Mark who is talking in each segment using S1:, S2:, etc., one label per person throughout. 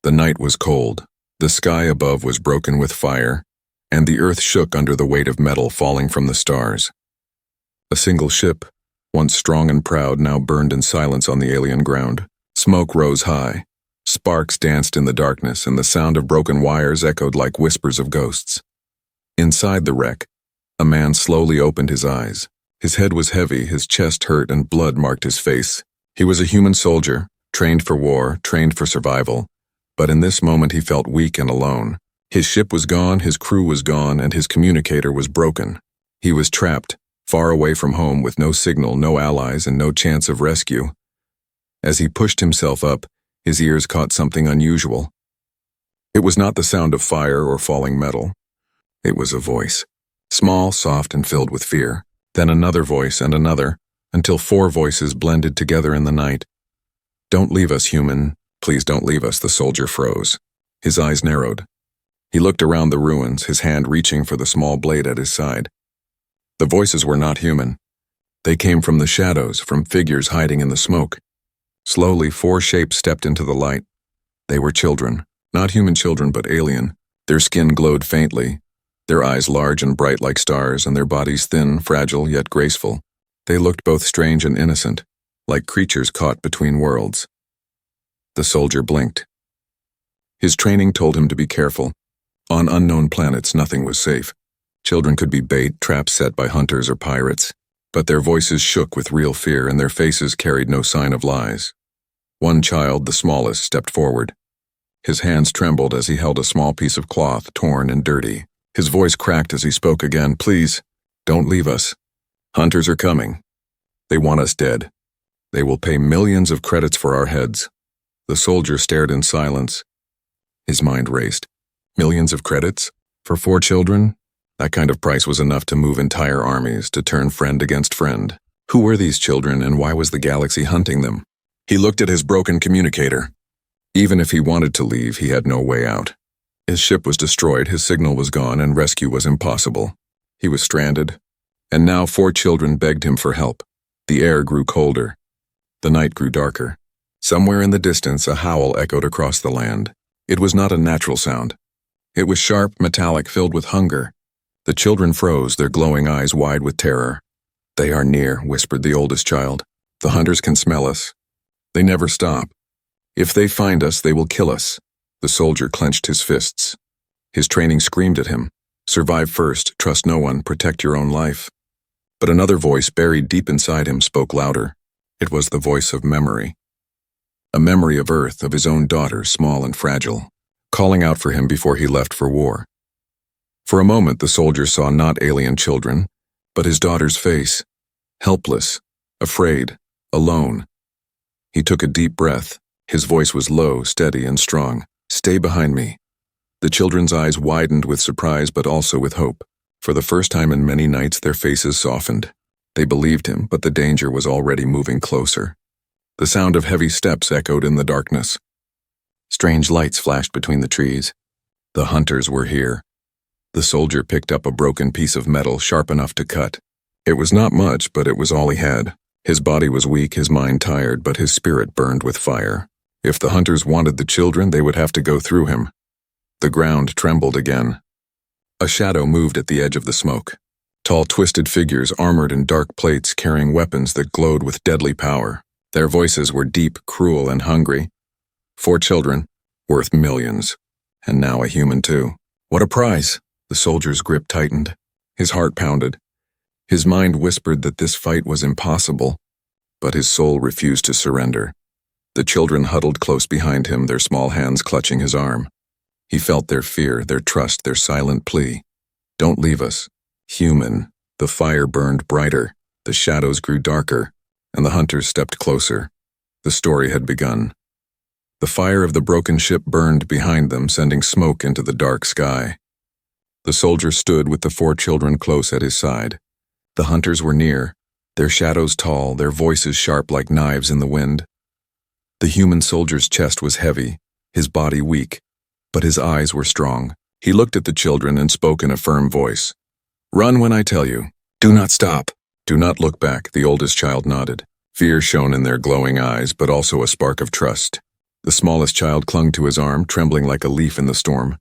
S1: The night was cold, the sky above was broken with fire, and the earth shook under the weight of metal falling from the stars. A single ship, once strong and proud, now burned in silence on the alien ground. Smoke rose high. Sparks danced in the darkness, and the sound of broken wires echoed like whispers of ghosts. Inside the wreck, a man slowly opened his eyes. His head was heavy, his chest hurt, and blood marked his face. He was a human soldier, trained for war, trained for survival. But in this moment he felt weak and alone. His ship was gone, his crew was gone, and his communicator was broken. He was trapped, far away from home, with no signal, no allies, and no chance of rescue. As he pushed himself up, his ears caught something unusual. It was not the sound of fire or falling metal. It was a voice, small, soft, and filled with fear. Then another voice and another, until 4 voices blended together in the night. "Don't leave us, human. Please don't leave us," the soldier froze. His eyes narrowed. He looked around the ruins, his hand reaching for the small blade at his side. The voices were not human. They came from the shadows, from figures hiding in the smoke. Slowly, 4 shapes stepped into the light. They were children, not human children, but alien. Their skin glowed faintly, their eyes large and bright like stars, and their bodies thin, fragile, yet graceful. They looked both strange and innocent, like creatures caught between worlds. The soldier blinked. His training told him to be careful. On unknown planets, nothing was safe. Children could be bait, traps set by hunters or pirates. But their voices shook with real fear, and their faces carried no sign of lies. One child, the smallest, stepped forward. His hands trembled as he held a small piece of cloth, torn and dirty. His voice cracked as he spoke again. "Please, don't leave us. Hunters are coming. They want us dead. They will pay millions of credits for our heads." The soldier stared in silence. His mind raced. Millions of credits? For 4 children? That kind of price was enough to move entire armies, to turn friend against friend. Who were these children, and why was the galaxy hunting them? He looked at his broken communicator. Even if he wanted to leave, he had no way out. His ship was destroyed, his signal was gone, and rescue was impossible. He was stranded. And now 4 children begged him for help. The air grew colder. The night grew darker. Somewhere in the distance, a howl echoed across the land. It was not a natural sound. It was sharp, metallic, filled with hunger. The children froze, their glowing eyes wide with terror. "They are near," whispered the oldest child. "The hunters can smell us. They never stop. If they find us, they will kill us." The soldier clenched his fists. His training screamed at him. Survive first, trust no one, protect your own life. But another voice buried deep inside him spoke louder. It was the voice of memory. A memory of Earth, of his own daughter, small and fragile, calling out for him before he left for war. For a moment, the soldier saw not alien children, but his daughter's face, helpless, afraid, alone. He took a deep breath. His voice was low, steady, and strong. "Stay behind me." The children's eyes widened with surprise, but also with hope. For the first time in many nights, their faces softened. They believed him, but the danger was already moving closer. The sound of heavy steps echoed in the darkness. Strange lights flashed between the trees. The hunters were here. The soldier picked up a broken piece of metal sharp enough to cut. It was not much, but it was all he had. His body was weak, his mind tired, but his spirit burned with fire. If the hunters wanted the children, they would have to go through him. The ground trembled again. A shadow moved at the edge of the smoke. Tall, twisted figures armored in dark plates, carrying weapons that glowed with deadly power. Their voices were deep, cruel, and hungry. 4 children, worth millions. And now a human too. What a prize! The soldier's grip tightened. His heart pounded. His mind whispered that this fight was impossible, but his soul refused to surrender. The children huddled close behind him, their small hands clutching his arm. He felt their fear, their trust, their silent plea. "Don't leave us. Human." The fire burned brighter, the shadows grew darker, and the hunters stepped closer. The story had begun. The fire of the broken ship burned behind them, sending smoke into the dark sky. The soldier stood with the 4 children close at his side. The hunters were near, their shadows tall, their voices sharp like knives in the wind. The human soldier's chest was heavy, his body weak, but his eyes were strong. He looked at the children and spoke in a firm voice. "Run when I tell you. Do not stop. Do not look back." The oldest child nodded. Fear shone in their glowing eyes, but also a spark of trust. The smallest child clung to his arm, trembling like a leaf in the storm.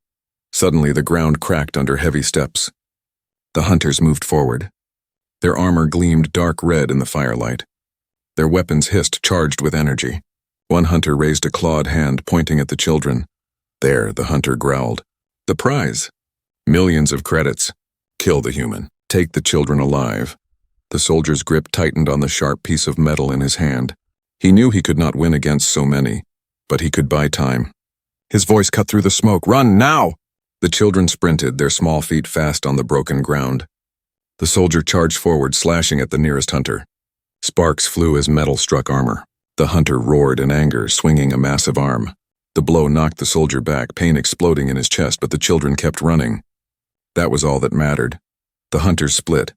S1: Suddenly, the ground cracked under heavy steps. The hunters moved forward. Their armor gleamed dark red in the firelight. Their weapons hissed, charged with energy. One hunter raised a clawed hand, pointing at the children. There, the hunter growled. The prize. Millions of credits. Kill the human. Take the children alive. The soldier's grip tightened on the sharp piece of metal in his hand. He knew he could not win against so many, but he could buy time. His voice cut through the smoke. Run, now! The children sprinted, their small feet fast on the broken ground. The soldier charged forward, slashing at the nearest hunter. Sparks flew as metal struck armor. The hunter roared in anger, swinging a massive arm. The blow knocked the soldier back, pain exploding in his chest, but the children kept running. That was all that mattered. The hunters split.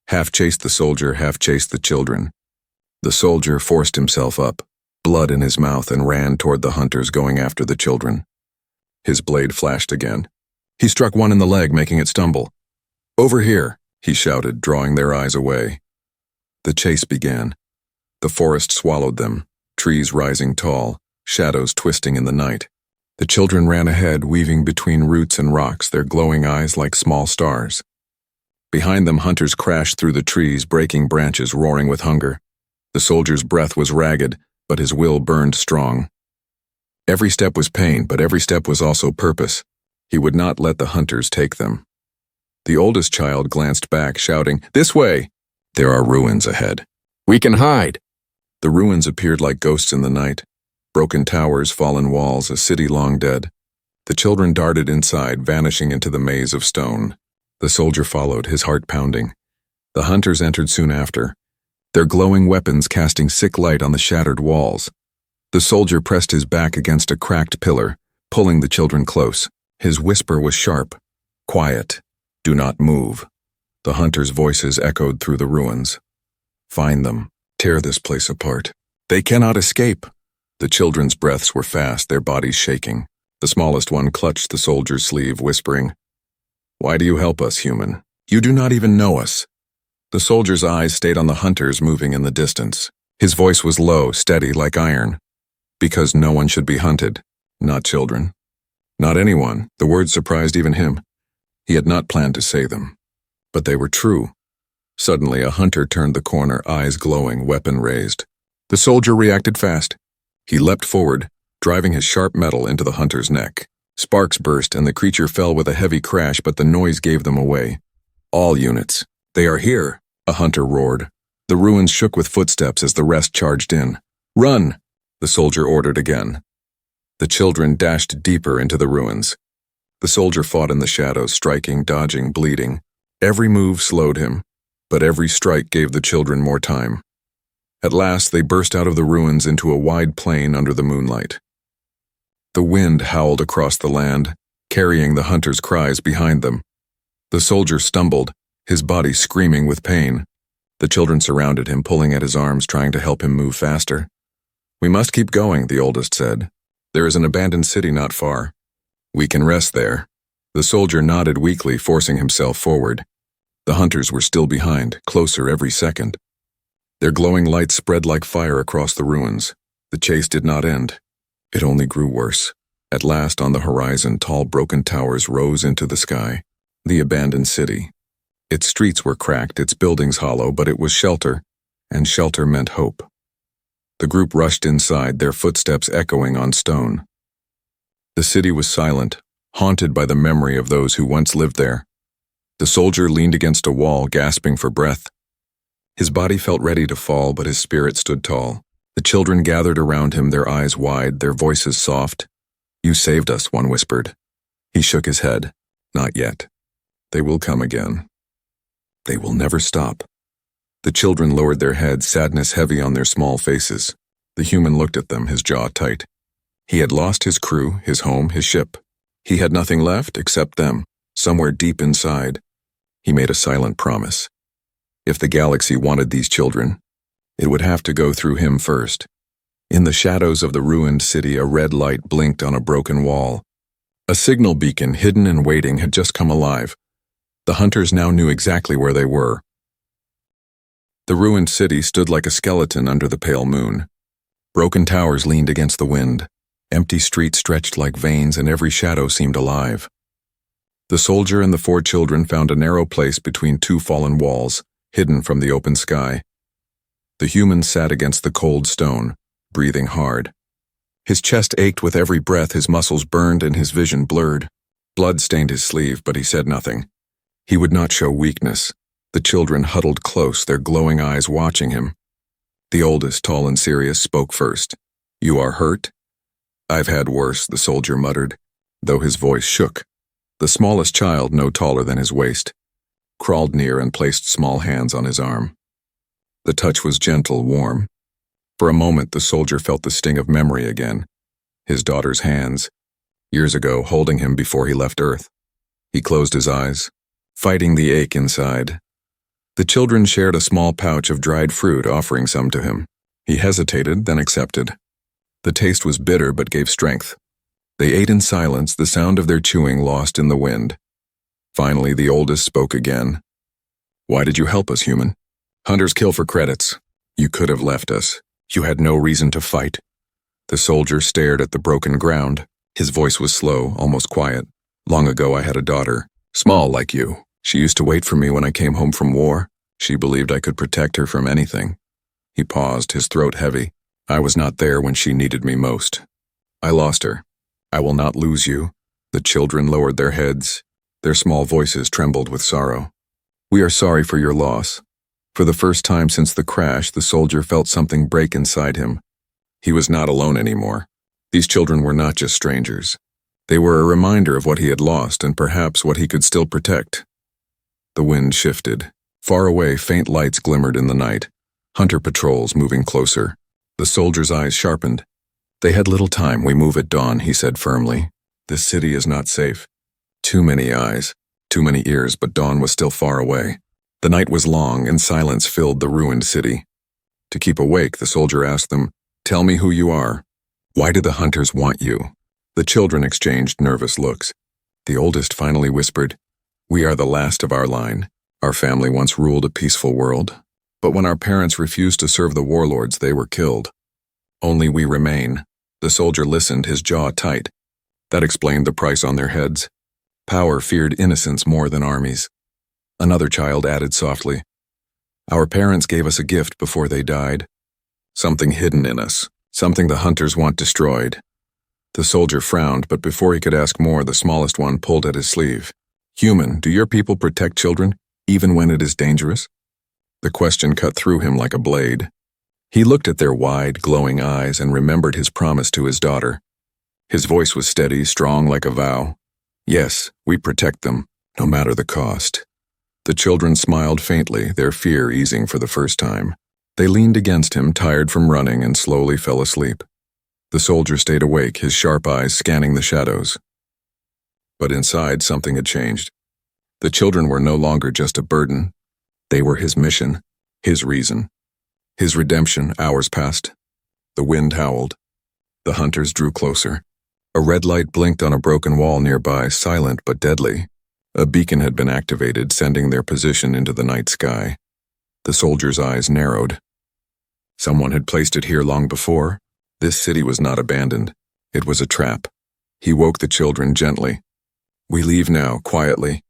S1: Half chased the soldier, half chased the children. The soldier forced himself up, blood in his mouth, and ran toward the hunters, going after the children. His blade flashed again. He struck one in the leg, making it stumble. Over here, he shouted, drawing their eyes away. The chase began. The forest swallowed them, trees rising tall, shadows twisting in the night. The children ran ahead, weaving between roots and rocks, their glowing eyes like small stars. Behind them, hunters crashed through the trees, breaking branches, roaring with hunger. The soldier's breath was ragged, but his will burned strong. Every step was pain, but every step was also purpose. He would not let the hunters take them. The oldest child glanced back, shouting, "This way! There are ruins ahead. We can hide!" The ruins appeared like ghosts in the night. Broken towers, fallen walls, a city long dead. The children darted inside, vanishing into the maze of stone. The soldier followed, his heart pounding. The hunters entered soon after, their glowing weapons casting sick light on the shattered walls. The soldier pressed his back against a cracked pillar, pulling the children close. His whisper was sharp. Quiet. Do not move. The hunters' voices echoed through the ruins. Find them. Tear this place apart. They cannot escape. The children's breaths were fast, their bodies shaking. The smallest one clutched the soldier's sleeve, whispering, "Why do you help us, human? You do not even know us." The soldier's eyes stayed on the hunters moving in the distance. His voice was low, steady, like iron. Because no one should be hunted. Not children. Not anyone. The words surprised even him. He had not planned to say them. But they were true. Suddenly, a hunter turned the corner, eyes glowing, weapon raised. The soldier reacted fast. He leapt forward, driving his sharp metal into the hunter's neck. Sparks burst, and the creature fell with a heavy crash, but the noise gave them away. All units. They are here, a hunter roared. The ruins shook with footsteps as the rest charged in. Run, the soldier ordered again. The children dashed deeper into the ruins. The soldier fought in the shadows, striking, dodging, bleeding. Every move slowed him, but every strike gave the children more time. At last, they burst out of the ruins into a wide plain under the moonlight. The wind howled across the land, carrying the hunters' cries behind them. The soldier stumbled, his body screaming with pain. The children surrounded him, pulling at his arms, trying to help him move faster. "We must keep going," the oldest said. "There is an abandoned city not far. We can rest there." The soldier nodded weakly, forcing himself forward. The hunters were still behind, closer every second. Their glowing light spread like fire across the ruins. The chase did not end. It only grew worse. At last, on the horizon, tall broken towers rose into the sky. The abandoned city. Its streets were cracked, its buildings hollow, but it was shelter, and shelter meant hope. The group rushed inside, their footsteps echoing on stone. The city was silent, haunted by the memory of those who once lived there. The soldier leaned against a wall, gasping for breath. His body felt ready to fall, but his spirit stood tall. The children gathered around him, their eyes wide, their voices soft. "You saved us," one whispered. He shook his head. "Not yet. They will come again. They will never stop." The children lowered their heads, sadness heavy on their small faces. The human looked at them, his jaw tight. He had lost his crew, his home, his ship. He had nothing left except them, somewhere deep inside. He made a silent promise. If the galaxy wanted these children, it would have to go through him first. In the shadows of the ruined city, a red light blinked on a broken wall. A signal beacon, hidden and waiting, had just come alive. The hunters now knew exactly where they were. The ruined city stood like a skeleton under the pale moon. Broken towers leaned against the wind. Empty streets stretched like veins and every shadow seemed alive. The soldier and the 4 children found a narrow place between 2 fallen walls, hidden from the open sky. The human sat against the cold stone, breathing hard. His chest ached with every breath, his muscles burned and his vision blurred. Blood stained his sleeve, but he said nothing. He would not show weakness. The children huddled close, their glowing eyes watching him. The oldest, tall and serious, spoke first. "You are hurt?" "I've had worse," the soldier muttered, though his voice shook. The smallest child, no taller than his waist, crawled near and placed small hands on his arm. The touch was gentle, warm. For a moment the soldier felt the sting of memory again. His daughter's hands, years ago, holding him before he left Earth. He closed his eyes, fighting the ache inside. The children shared a small pouch of dried fruit, offering some to him. He hesitated, then accepted. The taste was bitter but gave strength. They ate in silence, the sound of their chewing lost in the wind. Finally, the oldest spoke again. "Why did you help us, human? Hunters kill for credits. You could have left us. You had no reason to fight." The soldier stared at the broken ground. His voice was slow, almost quiet. "Long ago I had a daughter, small like you. She used to wait for me when I came home from war. She believed I could protect her from anything." He paused, his throat heavy. "I was not there when she needed me most. I lost her. I will not lose you." The children lowered their heads. Their small voices trembled with sorrow. "We are sorry for your loss." For the first time since the crash, the soldier felt something break inside him. He was not alone anymore. These children were not just strangers. They were a reminder of what he had lost and perhaps what he could still protect. The wind shifted. Far away, faint lights glimmered in the night. Hunter patrols moving closer. The soldier's eyes sharpened. "They had little time. We move at dawn," he said firmly. "This city is not safe. Too many eyes, too many ears," but dawn was still far away. The night was long and silence filled the ruined city. To keep awake, the soldier asked them, "Tell me who you are. Why do the hunters want you?" The children exchanged nervous looks. The oldest finally whispered, "We are the last of our line. Our family once ruled a peaceful world. But when our parents refused to serve the warlords, they were killed. Only we remain." The soldier listened, his jaw tight. That explained the price on their heads. Power feared innocence more than armies. Another child added softly, "Our parents gave us a gift before they died. Something hidden in us, something the hunters want destroyed." The soldier frowned, but before he could ask more, the smallest one pulled at his sleeve. "Human, do your people protect children, even when it is dangerous?" The question cut through him like a blade. He looked at their wide, glowing eyes and remembered his promise to his daughter. His voice was steady, strong like a vow. "Yes, we protect them, no matter the cost." The children smiled faintly, their fear easing for the first time. They leaned against him, tired from running, and slowly fell asleep. The soldier stayed awake, his sharp eyes scanning the shadows. But inside, something had changed. The children were no longer just a burden. They were his mission, his reason. His redemption. Hours passed. The wind howled. The hunters drew closer. A red light blinked on a broken wall nearby, silent but deadly. A beacon had been activated, sending their position into the night sky. The soldier's eyes narrowed. Someone had placed it here long before. This city was not abandoned. It was a trap. He woke the children gently. "We leave now, quietly."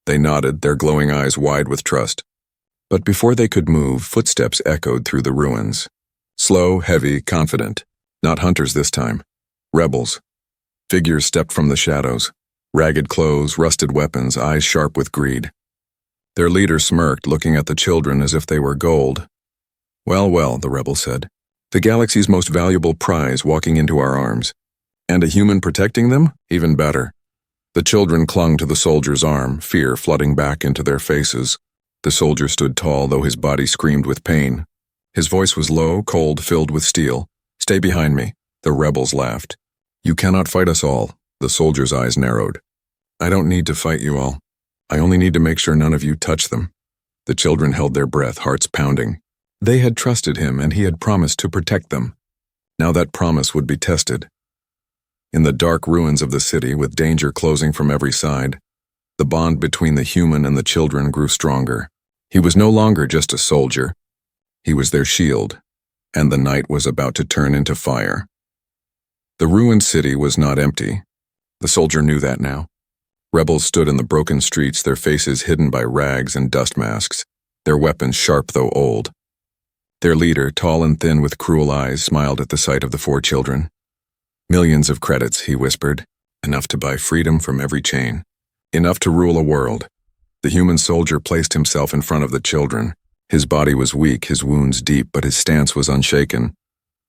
S1: They nodded, their glowing eyes wide with trust. But before they could move, footsteps echoed through the ruins. Slow, heavy, confident. Not hunters this time. Rebels. Figures stepped from the shadows. Ragged clothes, rusted weapons, eyes sharp with greed. Their leader smirked, looking at the children as if they were gold. "Well, well," the rebel said. "The galaxy's most valuable prize walking into our arms. And a human protecting them? Even better." The children clung to the soldier's arm, fear flooding back into their faces. The soldier stood tall, though his body screamed with pain. His voice was low, cold, filled with steel. "Stay behind me." The rebels laughed. "You cannot fight us all." The soldier's eyes narrowed. "I don't need to fight you all. I only need to make sure none of you touch them." The children held their breath, hearts pounding. They had trusted him, and he had promised to protect them. Now that promise would be tested. In the dark ruins of the city, with danger closing from every side, the bond between the human and the children grew stronger. He was no longer just a soldier. He was their shield, and the night was about to turn into fire. The ruined city was not empty. The soldier knew that now. Rebels stood in the broken streets, their faces hidden by rags and dust masks, their weapons sharp though old. Their leader, tall and thin with cruel eyes, smiled at the sight of the 4 children. "Millions of credits," he whispered, "enough to buy freedom from every chain. Enough to rule a world." The human soldier placed himself in front of the children. His body was weak, his wounds deep, but his stance was unshaken.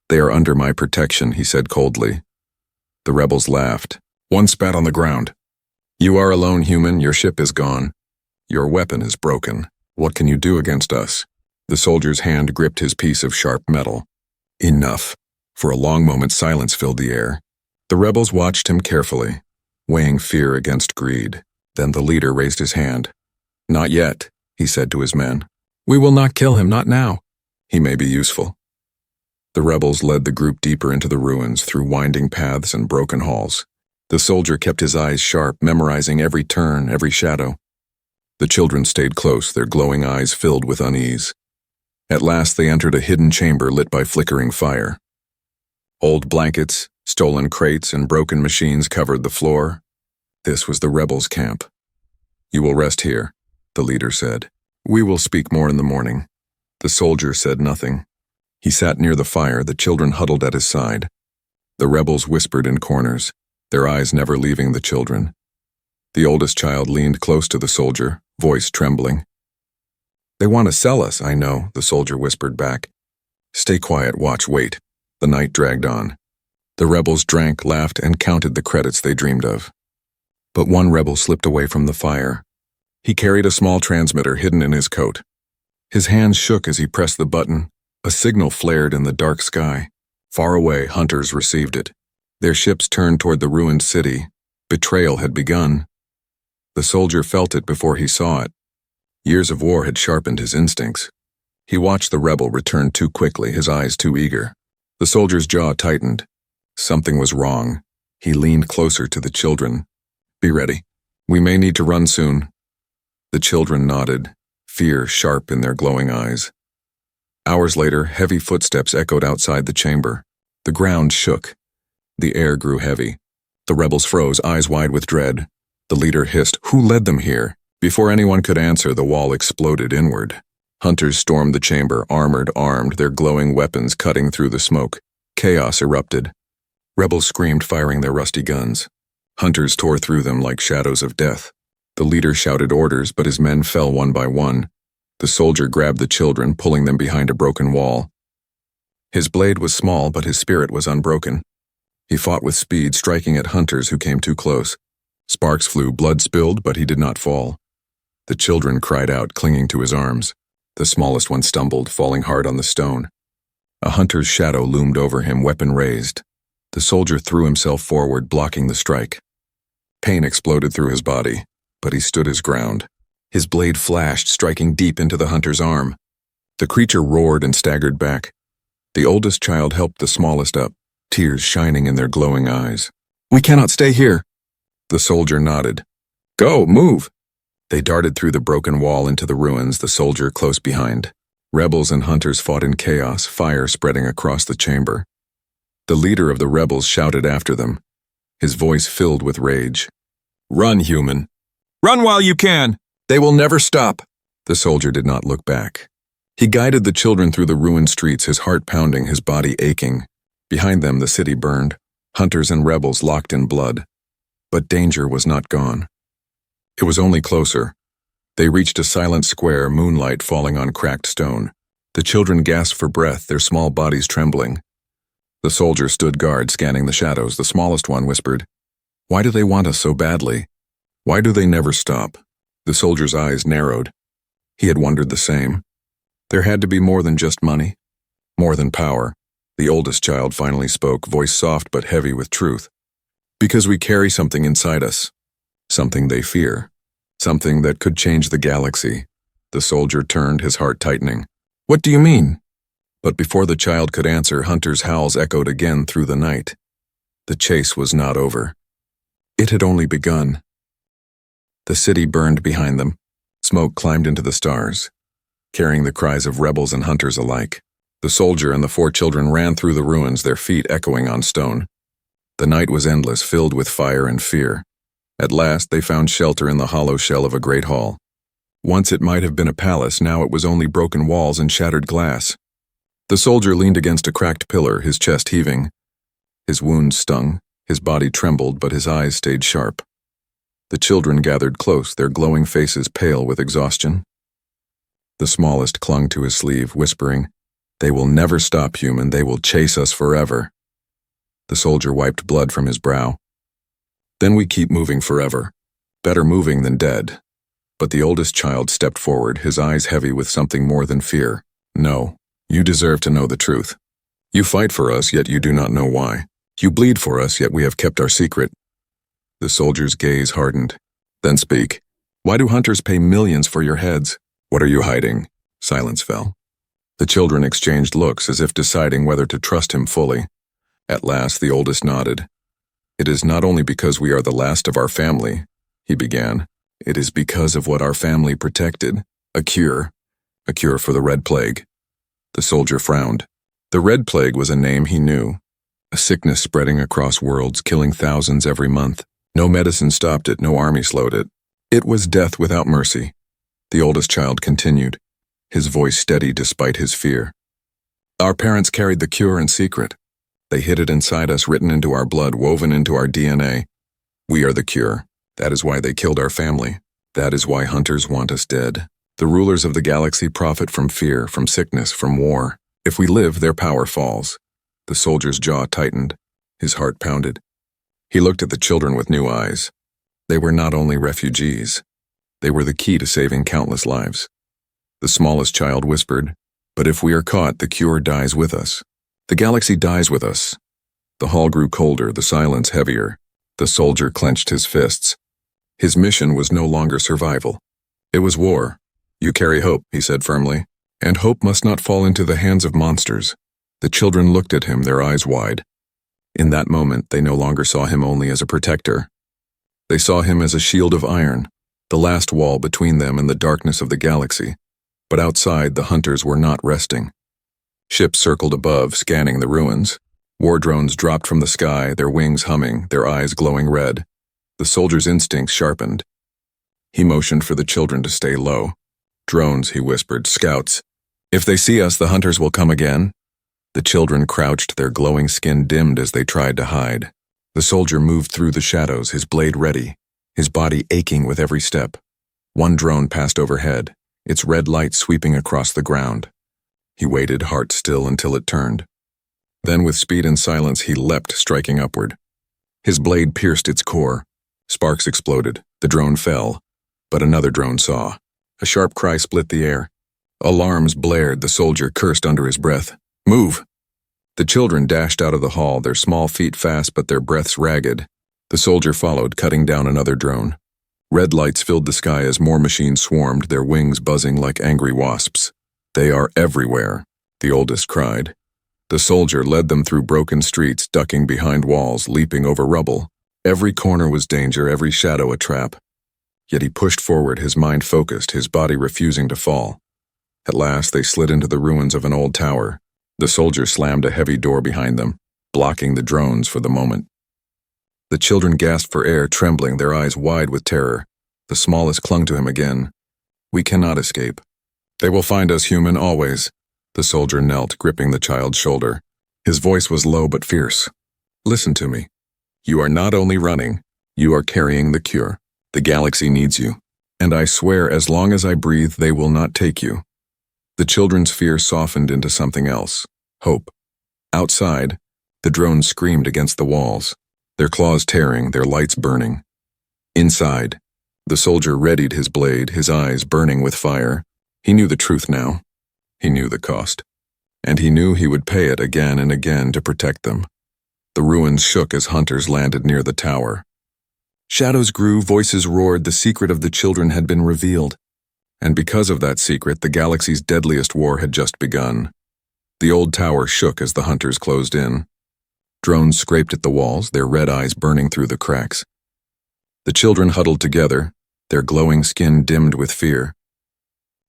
S1: "They are under my protection," he said coldly. The rebels laughed. One spat on the ground. "You are alone, human. Your ship is gone. Your weapon is broken. What can you do against us?" The soldier's hand gripped his piece of sharp metal. Enough. For a long moment, silence filled the air. The rebels watched him carefully, weighing fear against greed. Then the leader raised his hand. "Not yet," he said to his men. "We will not kill him, not now. He may be useful." The rebels led the group deeper into the ruins, through winding paths and broken halls. The soldier kept his eyes sharp, memorizing every turn, every shadow. The children stayed close, their glowing eyes filled with unease. At last they entered a hidden chamber lit by flickering fire. Old blankets, stolen crates, and broken machines covered the floor. This was the rebels' camp. "You will rest here," the leader said. "We will speak more in the morning." The soldier said nothing. He sat near the fire, the children huddled at his side. The rebels whispered in corners, their eyes never leaving the children. The oldest child leaned close to the soldier, voice trembling. "They want to sell us, I know," the soldier whispered back. "Stay quiet, watch, wait." The night dragged on. The rebels drank, laughed, and counted the credits they dreamed of. But one rebel slipped away from the fire. He carried a small transmitter hidden in his coat. His hands shook as he pressed the button. A signal flared in the dark sky. Far away, hunters received it. Their ships turned toward the ruined city. Betrayal had begun. The soldier felt it before he saw it. Years of war had sharpened his instincts. He watched the rebel return too quickly, his eyes too eager. The soldier's jaw tightened. Something was wrong. He leaned closer to the children. "Be ready. We may need to run soon." The children nodded, fear sharp in their glowing eyes. Hours later, heavy footsteps echoed outside the chamber. The ground shook. The air grew heavy. The rebels froze, eyes wide with dread. The leader hissed, "Who led them here?" Before anyone could answer, the wall exploded inward. Hunters stormed the chamber, armed, their glowing weapons cutting through the smoke. Chaos erupted. Rebels screamed, firing their rusty guns. Hunters tore through them like shadows of death. The leader shouted orders, but his men fell one by one. The soldier grabbed the children, pulling them behind a broken wall. His blade was small, but his spirit was unbroken. He fought with speed, striking at hunters who came too close. Sparks flew, blood spilled, but he did not fall. The children cried out, clinging to his arms. The smallest one stumbled, falling hard on the stone. A hunter's shadow loomed over him, weapon raised. The soldier threw himself forward, blocking the strike. Pain exploded through his body, but he stood his ground. His blade flashed, striking deep into the hunter's arm. The creature roared and staggered back. The oldest child helped the smallest up, tears shining in their glowing eyes. "We cannot stay here." The soldier nodded. "Go, move." They darted through the broken wall into the ruins, the soldier close behind. Rebels and hunters fought in chaos, fire spreading across the chamber. The leader of the rebels shouted after them, his voice filled with rage. "Run, human. Run while you can. They will never stop." The soldier did not look back. He guided the children through the ruined streets, his heart pounding, his body aching. Behind them, the city burned, hunters and rebels locked in blood. But danger was not gone. It was only closer. They reached a silent square, moonlight falling on cracked stone. The children gasped for breath, their small bodies trembling. The soldier stood guard, scanning the shadows. The smallest one whispered, "Why do they want us so badly? Why do they never stop?" The soldier's eyes narrowed. He had wondered the same. There had to be more than just money, more than power. The oldest child finally spoke, voice soft but heavy with truth. "Because we carry something inside us, something they fear, something that could change the galaxy." The soldier turned, his heart tightening. "What do you mean?" But before the child could answer, hunters' howls echoed again through the night. The chase was not over. It had only begun. The city burned behind them. Smoke climbed into the stars, carrying the cries of rebels and hunters alike. The soldier and the 4 children ran through the ruins, their feet echoing on stone. The night was endless, filled with fire and fear. At last, they found shelter in the hollow shell of a great hall. Once it might have been a palace, now it was only broken walls and shattered glass. The soldier leaned against a cracked pillar, his chest heaving. His wounds stung, his body trembled, but his eyes stayed sharp. The children gathered close, their glowing faces pale with exhaustion. The smallest clung to his sleeve, whispering, "They will never stop, human, they will chase us forever." The soldier wiped blood from his brow. "Then we keep moving forever. Better moving than dead." But the oldest child stepped forward, his eyes heavy with something more than fear. "No, you deserve to know the truth. You fight for us, yet you do not know why. You bleed for us, yet we have kept our secret." The soldier's gaze hardened. "Then speak. Why do hunters pay millions for your heads? What are you hiding?" Silence fell. The children exchanged looks as if deciding whether to trust him fully. At last, the oldest nodded. "It is not only because we are the last of our family," he began. "It is because of what our family protected. A cure for the Red Plague." The soldier frowned. The Red Plague was a name he knew. A sickness spreading across worlds, killing thousands every month. No medicine stopped it, no army slowed it. It was death without mercy. The oldest child continued, his voice steady despite his fear. "Our parents carried the cure in secret. They hid it inside us, written into our blood, woven into our DNA. We are the cure. That is why they killed our family. That is why hunters want us dead. The rulers of the galaxy profit from fear, from sickness, from war. If we live, their power falls." The soldier's jaw tightened. His heart pounded. He looked at the children with new eyes. They were not only refugees. They were the key to saving countless lives. The smallest child whispered, "But if we are caught, the cure dies with us. The galaxy dies with us." The hall grew colder, the silence heavier. The soldier clenched his fists. His mission was no longer survival. It was war. "You carry hope," he said firmly, "and hope must not fall into the hands of monsters." The children looked at him, their eyes wide. In that moment, they no longer saw him only as a protector. They saw him as a shield of iron, the last wall between them and the darkness of the galaxy. But outside, the hunters were not resting. Ships circled above, scanning the ruins. War drones dropped from the sky, their wings humming, their eyes glowing red. The soldier's instincts sharpened. He motioned for the children to stay low. "Drones," he whispered, "scouts. If they see us, the hunters will come again." The children crouched, their glowing skin dimmed as they tried to hide. The soldier moved through the shadows, his blade ready, his body aching with every step. One drone passed overhead, its red light sweeping across the ground. He waited, heart still, until it turned. Then with speed and silence he leapt, striking upward. His blade pierced its core. Sparks exploded. The drone fell. But another drone saw. A sharp cry split the air. Alarms blared. The soldier cursed under his breath. "Move!" The children dashed out of the hall, their small feet fast but their breaths ragged. The soldier followed, cutting down another drone. Red lights filled the sky as more machines swarmed, their wings buzzing like angry wasps. "They are everywhere," the oldest cried. The soldier led them through broken streets, ducking behind walls, leaping over rubble. Every corner was danger, every shadow a trap. Yet he pushed forward, his mind focused, his body refusing to fall. At last they slid into the ruins of an old tower. The soldier slammed a heavy door behind them, blocking the drones for the moment. The children gasped for air, trembling, their eyes wide with terror. The smallest clung to him again. "We cannot escape. They will find us, human, always." The soldier knelt, gripping the child's shoulder. His voice was low but fierce. "Listen to me. You are not only running, you are carrying the cure. The galaxy needs you. And I swear, as long as I breathe, they will not take you." The children's fear softened into something else. Hope. Outside, the drones screamed against the walls, their claws tearing, their lights burning. Inside, the soldier readied his blade, his eyes burning with fire. He knew the truth now. He knew the cost. And he knew he would pay it again and again to protect them. The ruins shook as hunters landed near the tower. Shadows grew, voices roared, the secret of the children had been revealed. And because of that secret, the galaxy's deadliest war had just begun. The old tower shook as the hunters closed in. Drones scraped at the walls, their red eyes burning through the cracks. The children huddled together, their glowing skin dimmed with fear.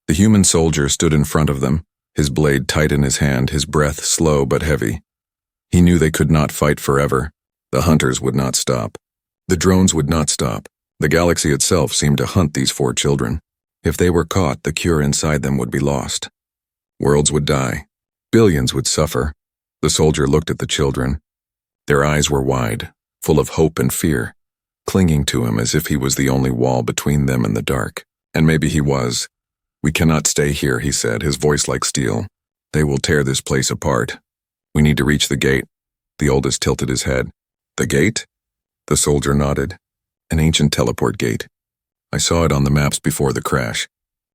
S1: The human soldier stood in front of them, his blade tight in his hand, his breath slow but heavy. He knew they could not fight forever. The hunters would not stop. The drones would not stop. The galaxy itself seemed to hunt these 4 children. If they were caught, the cure inside them would be lost. Worlds would die. Billions would suffer. The soldier looked at the children. Their eyes were wide, full of hope and fear, clinging to him as if he was the only wall between them and the dark. And maybe he was. "We cannot stay here," he said, his voice like steel. "They will tear this place apart. We need to reach the gate." The oldest tilted his head. "The gate?" The soldier nodded. "An ancient teleport gate. I saw it on the maps before the crash.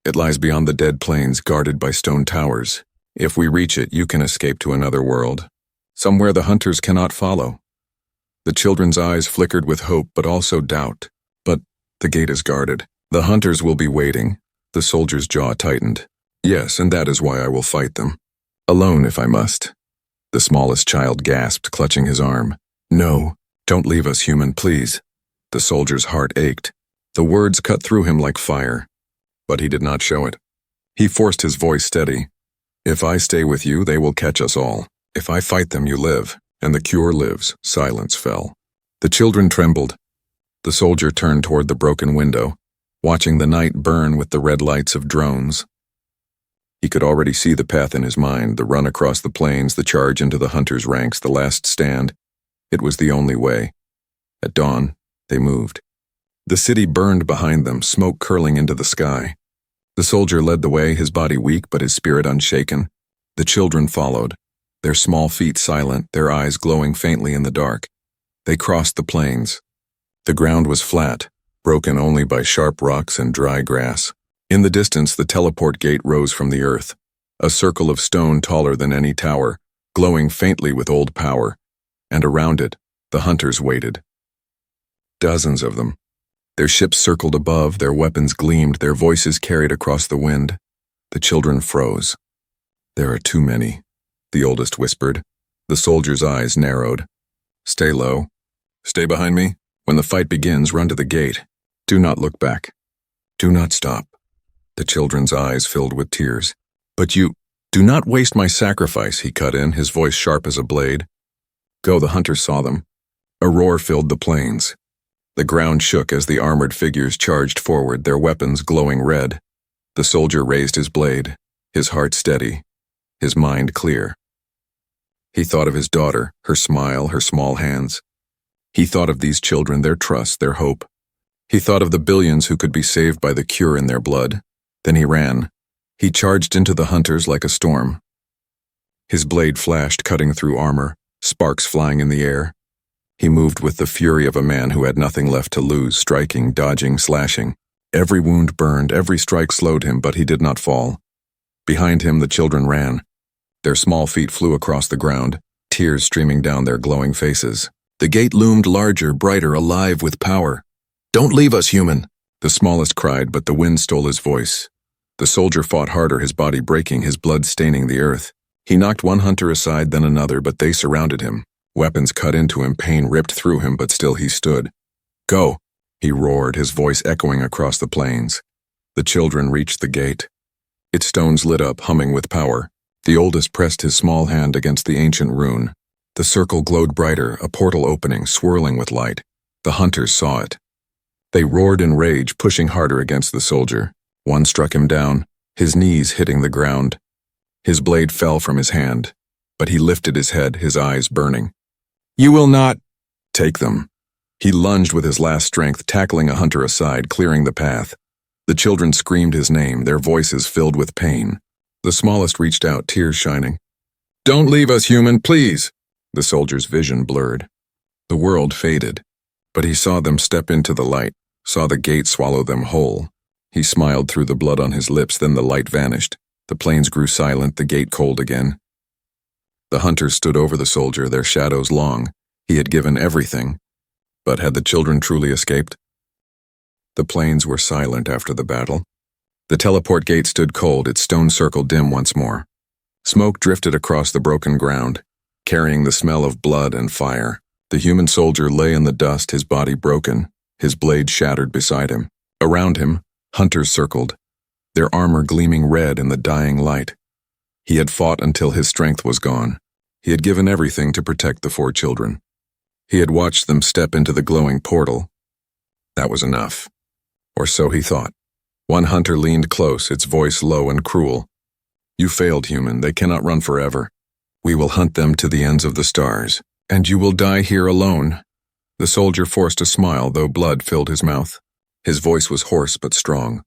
S1: It lies beyond the dead plains, guarded by stone towers. If we reach it, you can escape to another world, somewhere the hunters cannot follow." The children's eyes flickered with hope, but also doubt. "But the gate is guarded. The hunters will be waiting." The soldier's jaw tightened. "Yes, and that is why I will fight them. Alone if I must." The smallest child gasped, clutching his arm. "No, don't leave us, human, please." The soldier's heart ached. The words cut through him like fire. But he did not show it. He forced his voice steady. "If I stay with you, they will catch us all. If I fight them, you live, and the cure lives." Silence fell. The children trembled. The soldier turned toward the broken window, watching the night burn with the red lights of drones. He could already see the path in his mind, the run across the plains, the charge into the hunters' ranks, the last stand. It was the only way. At dawn, they moved. The city burned behind them, smoke curling into the sky. The soldier led the way, his body weak but his spirit unshaken. The children followed, their small feet silent, their eyes glowing faintly in the dark. They crossed the plains. The ground was flat, broken only by sharp rocks and dry grass. In the distance, the teleport gate rose from the earth, a circle of stone taller than any tower, glowing faintly with old power, and around it, the hunters waited. Dozens of them. Their ships circled above, their weapons gleamed, their voices carried across the wind. The children froze. "There are too many," the oldest whispered. The soldier's eyes narrowed. "Stay low. Stay behind me. When the fight begins, run to the gate. Do not look back. Do not stop." The children's eyes filled with tears. "But you, do not waste my sacrifice," he cut in, his voice sharp as a blade. "Go." The hunters saw them. A roar filled the plains. The ground shook as the armored figures charged forward, their weapons glowing red. The soldier raised his blade, his heart steady, his mind clear. He thought of his daughter, her smile, her small hands. He thought of these children, their trust, their hope. He thought of the billions who could be saved by the cure in their blood. Then he ran. He charged into the hunters like a storm. His blade flashed, cutting through armor, sparks flying in the air. He moved with the fury of a man who had nothing left to lose, striking, dodging, slashing. Every wound burned, every strike slowed him, but he did not fall. Behind him, the children ran. Their small feet flew across the ground, tears streaming down their glowing faces. The gate loomed larger, brighter, alive with power. "Don't leave us, human!" The smallest cried, but the wind stole his voice. The soldier fought harder, his body breaking, his blood staining the earth. He knocked one hunter aside, then another, but they surrounded him. Weapons cut into him, pain ripped through him, but still he stood. "Go!" he roared, his voice echoing across the plains. The children reached the gate. Its stones lit up, humming with power. The oldest pressed his small hand against the ancient rune. The circle glowed brighter, a portal opening, swirling with light. The hunters saw it. They roared in rage, pushing harder against the soldier. One struck him down, his knees hitting the ground. His blade fell from his hand, but he lifted his head, his eyes burning. "You will not take them." He lunged with his last strength, tackling a hunter aside, clearing the path. The children screamed his name, their voices filled with pain. The smallest reached out, tears shining. "Don't leave us, human, please!" The soldier's vision blurred. The world faded, but he saw them step into the light, saw the gate swallow them whole. He smiled through the blood on his lips, then the light vanished. The plains grew silent, the gate cold again. The hunters stood over the soldier, their shadows long. He had given everything. But had the children truly escaped? The plains were silent after the battle. The teleport gate stood cold, its stone circle dim once more. Smoke drifted across the broken ground, carrying the smell of blood and fire. The human soldier lay in the dust, his body broken, his blade shattered beside him. Around him, hunters circled, their armor gleaming red in the dying light. He had fought until his strength was gone. He had given everything to protect the 4 children. He had watched them step into the glowing portal. That was enough. Or so he thought. One hunter leaned close, its voice low and cruel. You failed, human. They cannot run forever. We will hunt them to the ends of the stars, and you will die here alone. The soldier forced a smile, though blood filled his mouth. His voice was hoarse but strong.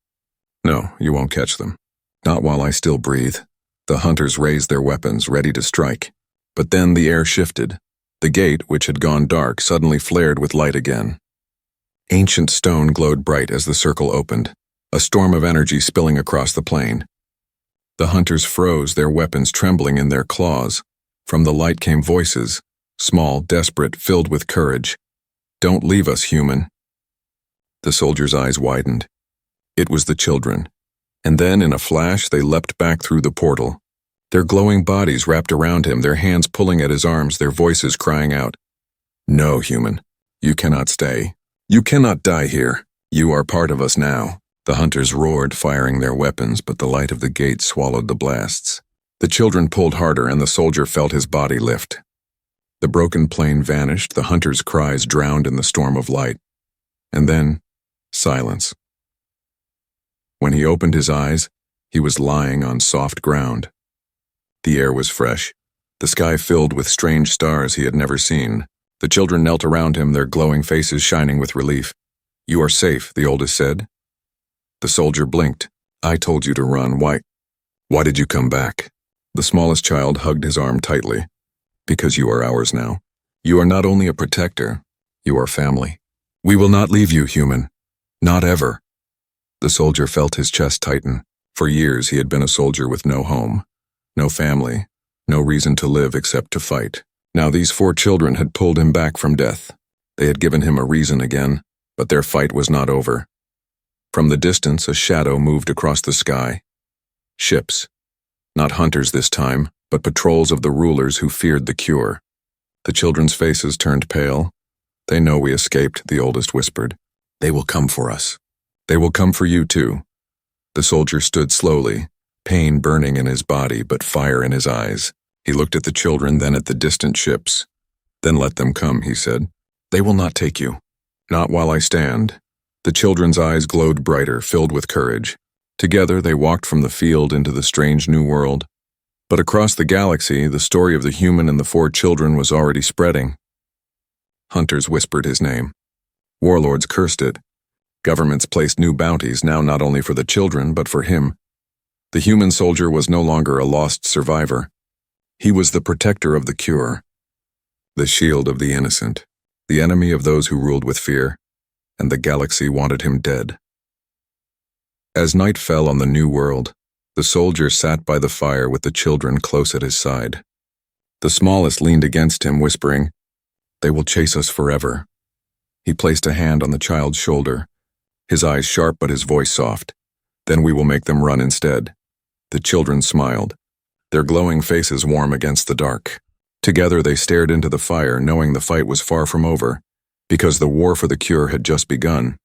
S1: No, you won't catch them. Not while I still breathe. The hunters raised their weapons, ready to strike. But then the air shifted. The gate, which had gone dark, suddenly flared with light again. Ancient stone glowed bright as the circle opened, a storm of energy spilling across the plain. The hunters froze, their weapons trembling in their claws. From the light came voices, small, desperate, filled with courage. Don't leave us, human. The soldier's eyes widened. It was the children. And then, in a flash, they leapt back through the portal. Their glowing bodies wrapped around him, their hands pulling at his arms, their voices crying out, No, human. You cannot stay. You cannot die here. You are part of us now. The hunters roared, firing their weapons, but the light of the gate swallowed the blasts. The children pulled harder, and the soldier felt his body lift. The broken plane vanished, the hunters' cries drowned in the storm of light. And then, silence. When he opened his eyes, he was lying on soft ground. The air was fresh, the sky filled with strange stars he had never seen. The children knelt around him, their glowing faces shining with relief. You are safe, the oldest said. The soldier blinked. I told you to run. Why did you come back? The smallest child hugged his arm tightly. Because you are ours now. You are not only a protector, you are family. We will not leave you, human. Not ever. The soldier felt his chest tighten. For years he had been a soldier with no home, no family, no reason to live except to fight. Now these 4 children had pulled him back from death. They had given him a reason again, but their fight was not over. From the distance, a shadow moved across the sky. Ships. Not hunters this time, but patrols of the rulers who feared the cure. The children's faces turned pale. They know we escaped, the oldest whispered. They will come for us. They will come for you too. The soldier stood slowly, pain burning in his body but fire in his eyes. He looked at the children, then at the distant ships. Then let them come, he said. They will not take you. Not while I stand. The children's eyes glowed brighter, filled with courage. Together they walked from the field into the strange new world. But across the galaxy, the story of the human and the 4 children was already spreading. Hunters whispered his name. Warlords cursed it. Governments placed new bounties, now not only for the children, but for him. The human soldier was no longer a lost survivor. He was the protector of the cure, the shield of the innocent, the enemy of those who ruled with fear, and the galaxy wanted him dead. As night fell on the new world, the soldier sat by the fire with the children close at his side. The smallest leaned against him, whispering, They will chase us forever. He placed a hand on the child's shoulder, his eyes sharp but his voice soft. Then we will make them run instead. The children smiled, their glowing faces warm against the dark. Together they stared into the fire, knowing the fight was far from over, because the war for the cure had just begun.